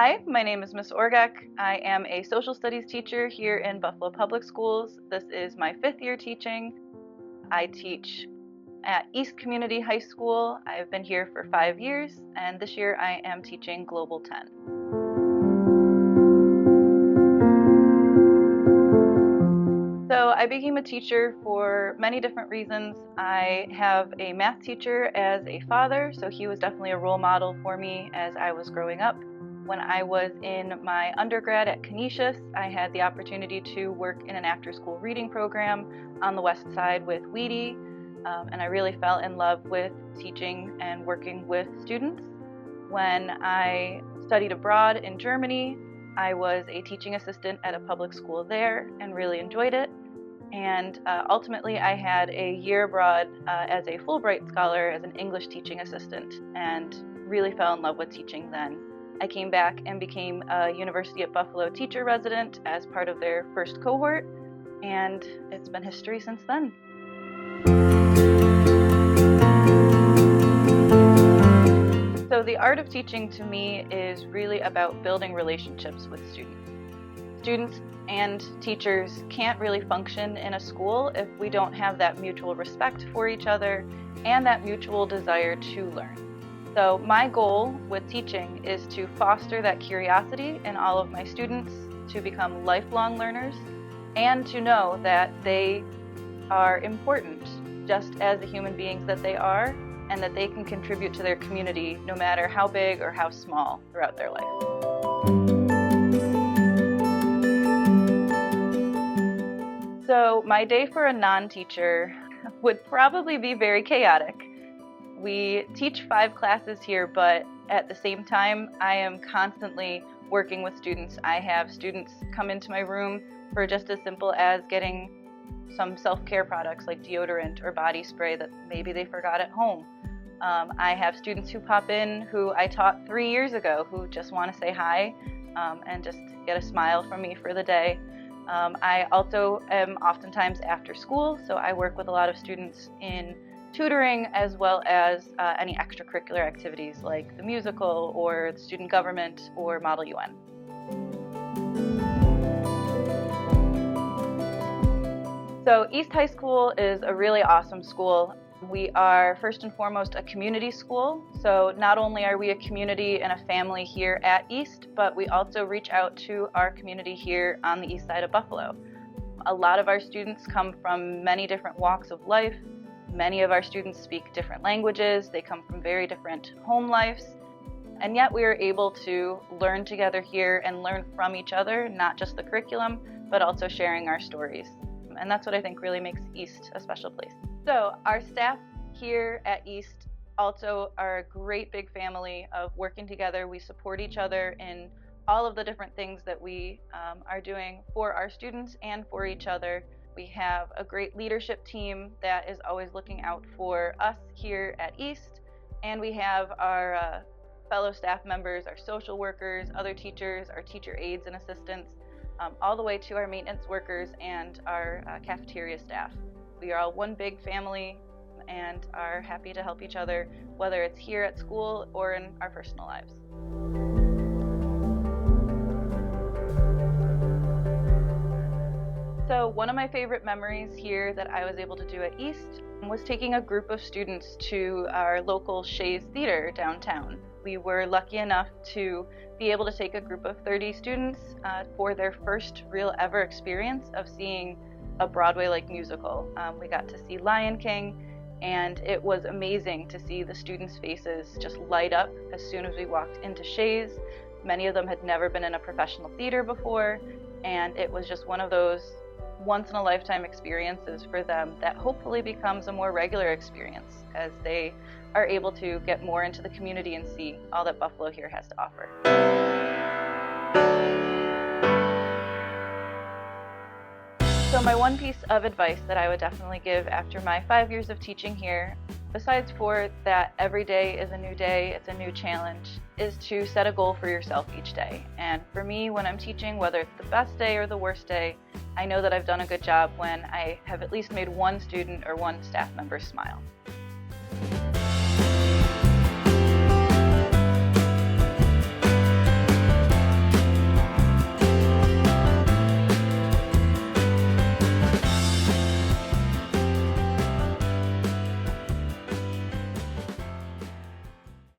Hi, my name is Miss Orgek. I am a social studies teacher here in Buffalo Public Schools. This is my 5th year teaching. I teach at East Community High School. I've been here for 5 years, and this year I am teaching Global 10. So I became a teacher for many different reasons. I have a math teacher as a father, so he was definitely a role model for me as I was growing up. When I was in my undergrad at Canisius, I had the opportunity to work in an after-school reading program on the west side with Weedy, and I really fell in love with teaching and working with students. When I studied abroad in Germany, I was a teaching assistant at a public school there and really enjoyed it. And ultimately, I had a year abroad as a Fulbright scholar as an English teaching assistant and really fell in love with teaching then. I came back and became a University at Buffalo teacher resident as part of their first cohort, and it's been history since then. So the art of teaching to me is really about building relationships with students. Students and teachers can't really function in a school if we don't have that mutual respect for each other and that mutual desire to learn. So my goal with teaching is to foster that curiosity in all of my students to become lifelong learners and to know that they are important just as the human beings that they are, and that they can contribute to their community no matter how big or how small throughout their life. So my day for a non-teacher would probably be very chaotic. We teach 5 classes here, but at the same time, I am constantly working with students. I have students come into my room for just as simple as getting some self-care products like deodorant or body spray that maybe they forgot at home. I have students who pop in who I taught 3 years ago who just want to say hi and just get a smile from me for the day. I also am oftentimes after school, so I work with a lot of students in tutoring as well as any extracurricular activities like the musical or the student government or Model UN. So East High School is a really awesome school. We are first and foremost a community school, so not only are we a community and a family here at East, but we also reach out to our community here on the east side of Buffalo. A lot of our students come from many different walks of life. Many of our students speak different languages. They come from very different home lives, and yet we are able to learn together here and learn from each other, not just the curriculum, but also sharing our stories. And that's what I think really makes East a special place. So our staff here at East also are a great big family of working together. We support each other in all of the different things that we are doing for our students and for each other. We have a great leadership team that is always looking out for us here at East. And we have our fellow staff members, our social workers, other teachers, our teacher aides and assistants, all the way to our maintenance workers and our cafeteria staff. We are all one big family and are happy to help each other, whether it's here at school or in our personal lives. So one of my favorite memories here that I was able to do at East was taking a group of students to our local Shays Theater downtown. We were lucky enough to be able to take a group of 30 students for their first real ever experience of seeing a Broadway-like musical. We got to see Lion King, and it was amazing to see the students' faces just light up as soon as we walked into Shays. Many of them had never been in a professional theater before, and it was just one of those once-in-a-lifetime experiences for them that hopefully becomes a more regular experience as they are able to get more into the community and see all that Buffalo here has to offer. So my one piece of advice that I would definitely give after my 5 years of teaching here, besides for that every day is a new day, it's a new challenge, is to set a goal for yourself each day. And for me, when I'm teaching, whether it's the best day or the worst day, I know that I've done a good job when I have at least made one student or one staff member smile.